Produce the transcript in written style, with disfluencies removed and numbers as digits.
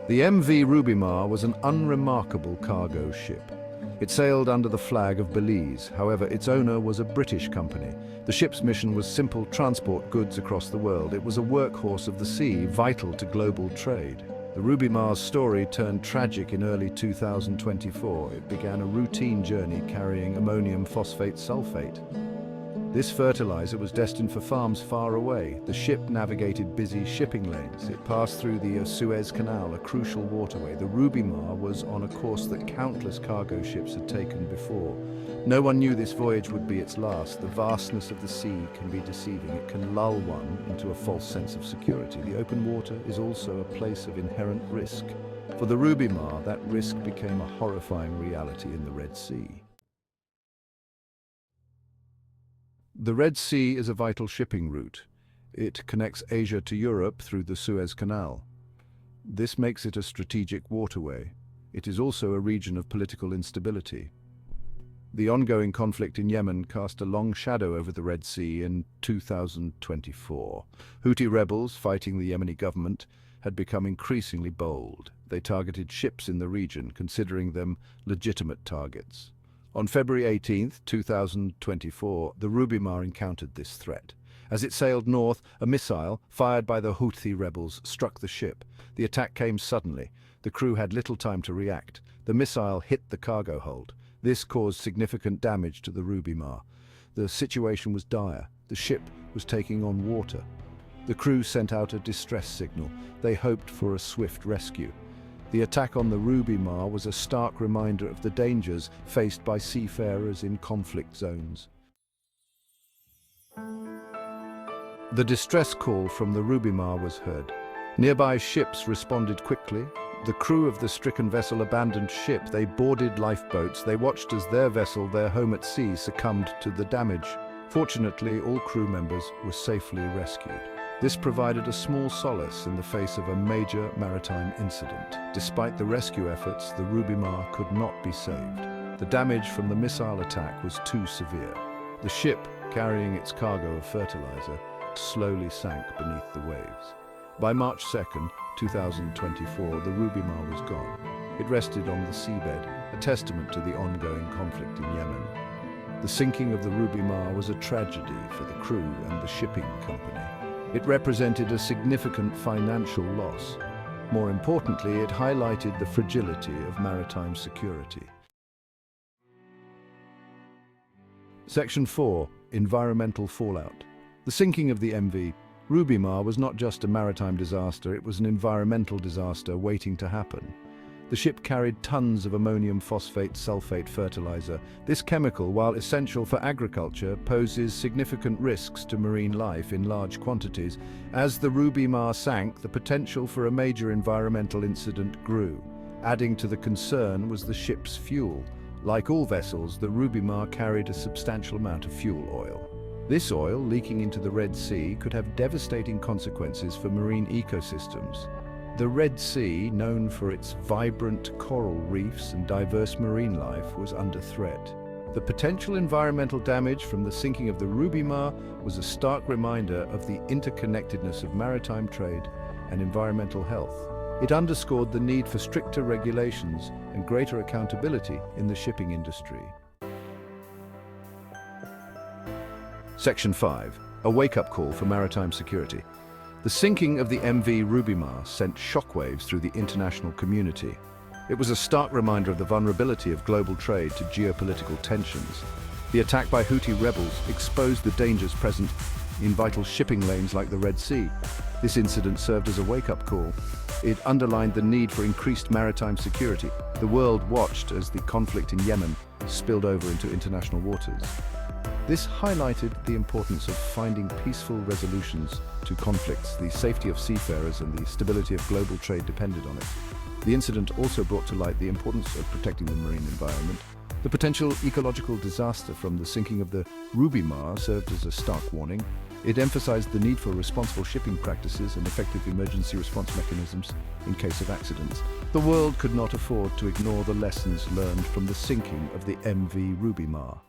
The MV Rubymar was an unremarkable cargo ship. It sailed under the flag of Belize. However, its owner was a British company. The ship's mission was simple: transport goods across the world. It was a workhorse of the sea, vital to global trade. The Rubymar's story turned tragic in early 2024. It began a routine journey carrying ammonium phosphate sulfate. This fertilizer was destined for farms far away. The ship navigated busy shipping lanes. It passed through the Suez Canal, a crucial waterway. The Rubymar was on a course that countless cargo ships had taken before. No one knew this voyage would be its last. The vastness of the sea can be deceiving. It can lull one into a false sense of security. The open water is also a place of inherent risk. For the Rubymar, that risk became a horrifying reality in the Red Sea. The Red Sea is a vital shipping route. It connects Asia to Europe through the Suez Canal. This makes it a strategic waterway. It is also a region of political instability. The ongoing conflict in Yemen cast a long shadow over the Red Sea in 2024. Houthi rebels fighting the Yemeni government had become increasingly bold. They targeted ships in the region, considering them legitimate targets. On February 18, 2024, the Rubymar encountered this threat. As it sailed north, a missile, fired by the Houthi rebels, struck the ship. The attack came suddenly. The crew had little time to react. The missile hit the cargo hold. This caused significant damage to the Rubymar. The situation was dire. The ship was taking on water. The crew sent out a distress signal. They hoped for a swift rescue. The attack on the Rubymar was a stark reminder of the dangers faced by seafarers in conflict zones. The distress call from the Rubymar was heard. Nearby ships responded quickly. The crew of the stricken vessel abandoned ship. They boarded lifeboats. They watched as their vessel, their home at sea, succumbed to the damage. Fortunately, all crew members were safely rescued. This provided a small solace in the face of a major maritime incident. Despite the rescue efforts, the Rubymar could not be saved. The damage from the missile attack was too severe. The ship, carrying its cargo of fertilizer, slowly sank beneath the waves. By March 2, 2024, the Rubymar was gone. It rested on the seabed, a testament to the ongoing conflict in Yemen. The sinking of the Rubymar was a tragedy for the crew and the shipping company. It represented a significant financial loss. More importantly, it highlighted the fragility of maritime security. Section 4. Environmental fallout. The sinking of the MV Rubymar was not just a maritime disaster, it was an environmental disaster waiting to happen. The ship carried tons of ammonium phosphate sulfate fertilizer. This chemical, while essential for agriculture, poses significant risks to marine life in large quantities. As the Rubymar sank, the potential for a major environmental incident grew. Adding to the concern was the ship's fuel. Like all vessels, the Rubymar carried a substantial amount of fuel oil. This oil, leaking into the Red Sea, could have devastating consequences for marine ecosystems. The Red Sea, known for its vibrant coral reefs and diverse marine life, was under threat. The potential environmental damage from the sinking of the Rubymar was a stark reminder of the interconnectedness of maritime trade and environmental health. It underscored the need for stricter regulations and greater accountability in the shipping industry. Section 5. A wake-up call for maritime security. The sinking of the MV Rubymar sent shockwaves through the international community. It was a stark reminder of the vulnerability of global trade to geopolitical tensions. The attack by Houthi rebels exposed the dangers present in vital shipping lanes like the Red Sea. This incident served as a wake-up call. It underlined the need for increased maritime security. The world watched as the conflict in Yemen spilled over into international waters. This highlighted the importance of finding peaceful resolutions to conflicts. The safety of seafarers and the stability of global trade depended on it. The incident also brought to light the importance of protecting the marine environment. The potential ecological disaster from the sinking of the Rubymar served as a stark warning. It emphasized the need for responsible shipping practices and effective emergency response mechanisms in case of accidents. The world could not afford to ignore the lessons learned from the sinking of the MV Rubymar.